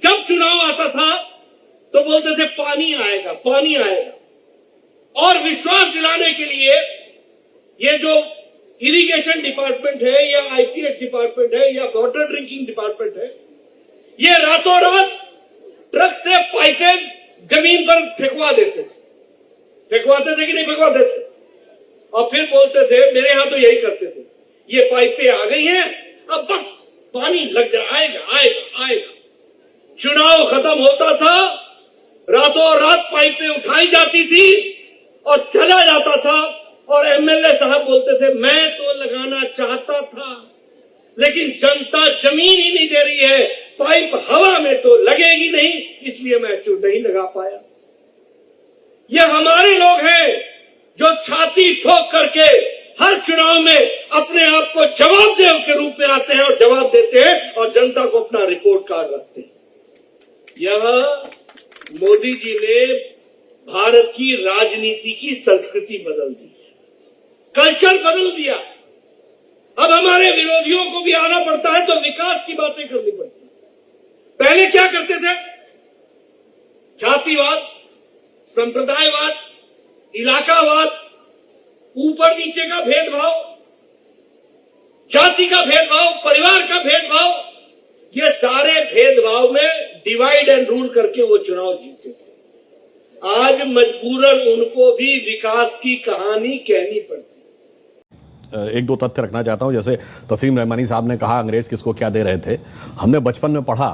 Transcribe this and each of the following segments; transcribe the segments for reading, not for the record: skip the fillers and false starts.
जब चुनाव आता था तो बोलते थे पानी आएगा, पानी आएगा। और विश्वास दिलाने के लिए ये जो इरिगेशन डिपार्टमेंट है या आईपीएस डिपार्टमेंट है या वाटर ड्रिंकिंग डिपार्टमेंट है, ये रातों रात ट्रक से पाइपें जमीन पर फेंकवा देते थे। फेंकवाते थे कि नहीं फेंकवाते थे? और फिर बोलते थे, मेरे यहां तो यही करते थे, ये पाइपें आ गई हैं, अब बस पानी लग जाए, आएगा आएगा आएगा। चुनाव खत्म होता था, रातों रात पाइपें उठाई जाती थी और चला जाता था। और एमएलए साहब बोलते थे, मैं तो लगाना चाहता था लेकिन जनता जमीन ही नहीं दे रही है, पाइप हवा में तो लगेगी नहीं, इसलिए मैं नहीं लगा पाया। ये हमारे लोग हैं जो छाती ठोक करके हर चुनाव में अपने आप को जवाबदेह के रूप में आते हैं और जवाब देते हैं और जनता को अपना रिपोर्ट कार्ड रखते हैं। यह मोदी जी ने भारत की राजनीति की संस्कृति बदल दी, कल्चर बदल दिया। अब हमारे विरोधियों को भी आना पड़ता है तो विकास की बातें करनी पड़ती है। पहले क्या करते थे? जातिवाद, संप्रदायवाद, इलाकावाद, ऊपर नीचे का भेदभाव, जाति का भेदभाव, परिवार का भेदभाव, ये सारे भेदभाव में डिवाइड एंड रूल करके वो चुनाव जीते थे। आज मजबूरन उनको भी विकास की कहानी कहनी पड़ती। एक दो तथ्य रखना चाहता हूं। जैसे तस्लीम रहमानी साहब ने कहा अंग्रेज किसको क्या दे रहे थे। हमने बचपन में पढ़ा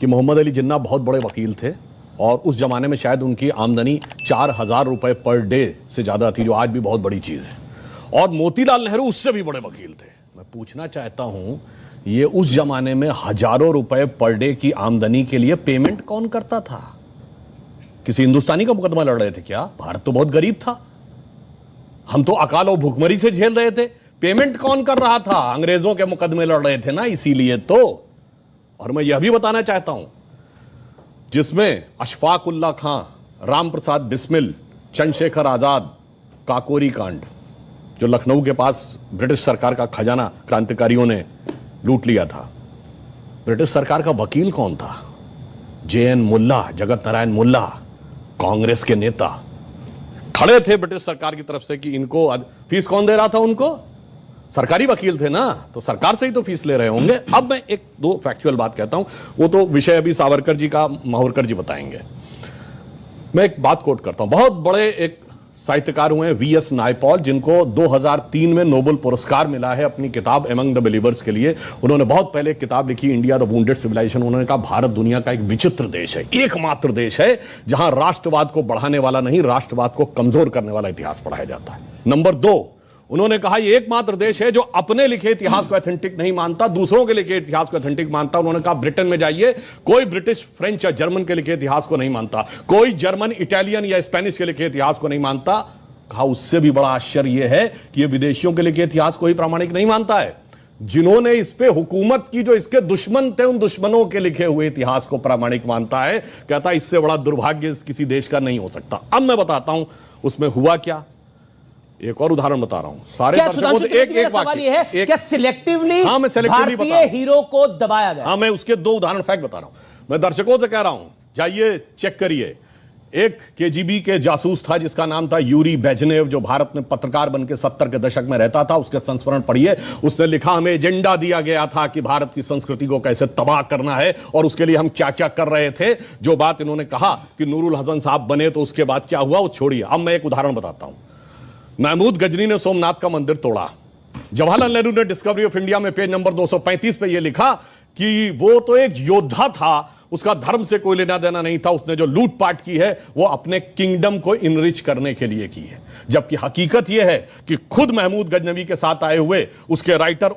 कि मोहम्मद अली जिन्ना बहुत बड़े वकील थे और उस जमाने में शायद उनकी आमदनी 4,000 रुपए पर डे से ज्यादा थी, जो आज भी बहुत बड़ी चीज है। और मोतीलाल नेहरू उससे भी बड़े वकील थे। मैं पूछना चाहता हूं, ये उस जमाने में हजारों रुपए पर डे की आमदनी के लिए पेमेंट कौन करता था? किसी हिंदुस्तानी का मुकदमा लड़ रहे थे क्या? भारत तो बहुत गरीब था, हम तो अकाल और भूखमरी से झेल रहे थे। पेमेंट कौन कर रहा था? अंग्रेजों के मुकदमे लड़ रहे थे ना, इसीलिए तो। और मैं यह भी बताना चाहता हूं, जिसमें अशफाक उल्ला खां, राम प्रसाद बिस्मिल, चंद्रशेखर आजाद, काकोरी कांड, जो लखनऊ के पास ब्रिटिश सरकार का खजाना क्रांतिकारियों ने लूट लिया था, ब्रिटिश सरकार का वकील कौन था? JN मुल्ला, जगत नारायण मुल्ला, कांग्रेस के नेता खड़े थे ब्रिटिश सरकार की तरफ से कि इनको फीस कौन दे रहा था? उनको सरकारी वकील थे ना, तो सरकार से ही तो फीस ले रहे होंगे। अब मैं एक दो फैक्चुअल बात कहता हूं, वो तो विषय अभी सावरकर जी का माहौरकर जी बताएंगे। मैं एक बात कोट करता हूं। बहुत बड़े एक साहित्यकार हुए VS नायपॉल, जिनको 2003 में नोबेल पुरस्कार मिला है अपनी किताब एमंग द बिलीवर्स के लिए। उन्होंने बहुत पहले एक किताब लिखी, इंडिया द वुंडेड सिविलाइजेशन। उन्होंने कहा भारत दुनिया का एक विचित्र देश है, एकमात्र देश है जहां राष्ट्रवाद को बढ़ाने वाला नहीं, राष्ट्रवाद को कमजोर करने वाला इतिहास पढ़ाया जाता है। नंबर 2, उन्होंने कहा ये एकमात्र देश है जो अपने लिखे इतिहास को ऑथेंटिक नहीं मानता, दूसरों के लिखे इतिहास को ऑथेंटिक मानता। उन्होंने कहा ब्रिटेन में जाइए, कोई ब्रिटिश, फ्रेंच या जर्मन के लिखे इतिहास को नहीं मानता, कोई जर्मन, इटालियन या स्पेनिश के लिखे इतिहास को नहीं मानता। कहा उससे भी बड़ा आश्चर्य यह है कि ये विदेशियों के लिखे इतिहास को ही प्रामाणिक नहीं मानता है, जिन्होंने इस पे हुकूमत की, जो इसके दुश्मन थे, उन दुश्मनों के लिखे हुए इतिहास को प्रामाणिक मानता है। कहता इससे बड़ा दुर्भाग्य किसी देश का नहीं हो सकता। अब मैं बताता हूं उसमें हुआ क्या। एक और उदाहरण बता रहा हूं। सारे दर्शकों से एक सवाल ये है, क्या सिलेक्टिवली हाँ, मैं सिलेक्टिवली भारतीय हीरो को दबाया गया? हाँ, मैं उसके 2 उदाहरण फैक्ट बता रहा हूं। मैं दर्शकों से कह रहा हूं, जाइए चेक करिए। एक KGB के जासूस था जिसका नाम था यूरी बेजनेव, जो भारत में पत्रकार बनकर 70 के दशक में रहता था। उसके संस्मरण पढ़िए। उसने लिखा, हमें एजेंडा दिया गया था कि भारत की संस्कृति को कैसे तबाह करना है और उसके लिए हम क्या क्या कर रहे थे। जो बात इन्होंने कहा कि नूरुल हसन साहब बने तो उसके बाद क्या हुआ वो छोड़िए। अब मैं एक उदाहरण बताता हूं। महमूद गजनी ने सोमनाथ का मंदिर तोड़ा। जवाहरलाल नेहरू ने डिस्कवरी ऑफ इंडिया में पेज नंबर 235 पे यह लिखा कि वो तो एक योद्धा था, उसका धर्म से कोई लेना देना नहीं था, उसने जो लूटपाट की है वो अपने किंगडम को इनरिच करने के लिए की है। जबकि हकीकत यह है कि खुद महमूद गजनवी के साथ आए हुए उसके राइटर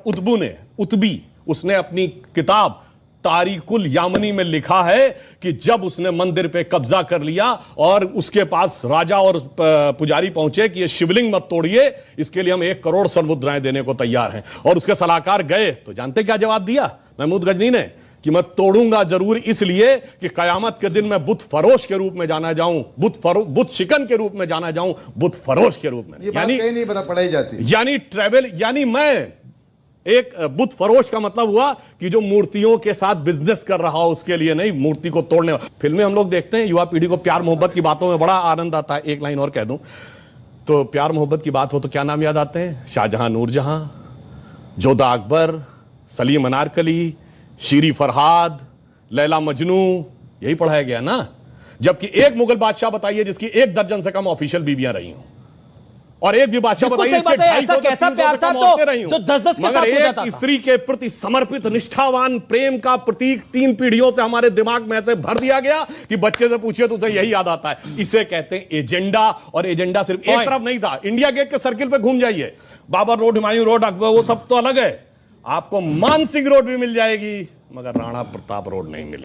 उतबी उसने अपनी किताब तारीकुल यामनी में लिखा है कि जब उसने मंदिर पे कब्जा कर लिया और उसके पास राजा और पुजारी पहुंचे कि ये शिवलिंग मत तोड़िए, इसके लिए हम 1 करोड़ स्वर्ण मुद्राएं देने को तैयार हैं, और उसके सलाहकार गए तो जानते क्या जवाब दिया महमूद गजनी ने? कि मैं तोड़ूंगा जरूर, इसलिए कि कयामत के दिन मैं बुत फरोश के रूप में जाना जाऊं, बुत शिकन के रूप में जाना जाऊं, बुत फरोश के रूप में। ये बात कहीं नहीं पता पढ़ाई जाती, यानी ट्रेवल, यानी मैं एक बुत फरोश का मतलब हुआ कि जो मूर्तियों के साथ बिजनेस कर रहा हो उसके लिए नहीं, मूर्ति को तोड़ने वाला। फिल्में हम लोग देखते हैं, युवा पीढ़ी को प्यार मोहब्बत की बातों में बड़ा आनंद आता है। एक लाइन और कह दूं तो प्यार मोहब्बत की बात हो तो क्या नाम याद आते हैं? शाहजहां, नूरजहां, जोधा अकबर, सलीम अनारकली, शीरी फरहाद, लैला मजनू, यही पढ़ाया गया ना। जबकि एक मुगल बादशाह बताइए जिसकी 1 दर्जन से कम ऑफिशियल बीवियां रही हों, और एक भी बादशाह बिल्कुल बताइए सही बात है, ऐसा कैसा प्यार था तो 10-10 के साथ हो जाता था। स्त्री के प्रति समर्पित निष्ठावान प्रेम का प्रतीक 3 पीढ़ियों से हमारे दिमाग में ऐसे भर दिया गया कि बच्चे से पूछिए तो उसे यही याद आता है। इसे कहते हैं एजेंडा, और एजेंडा सिर्फ एक तरफ नहीं था। इंडिया गेट के सर्किल पे घूम जाइए, बाबर रोड, हुमायूं रोड, अकबर, वो सब तो अलग है। आपको मानसिंह रोड भी मिल जाएगी मगर राणा प्रताप रोड नहीं मिलेगी।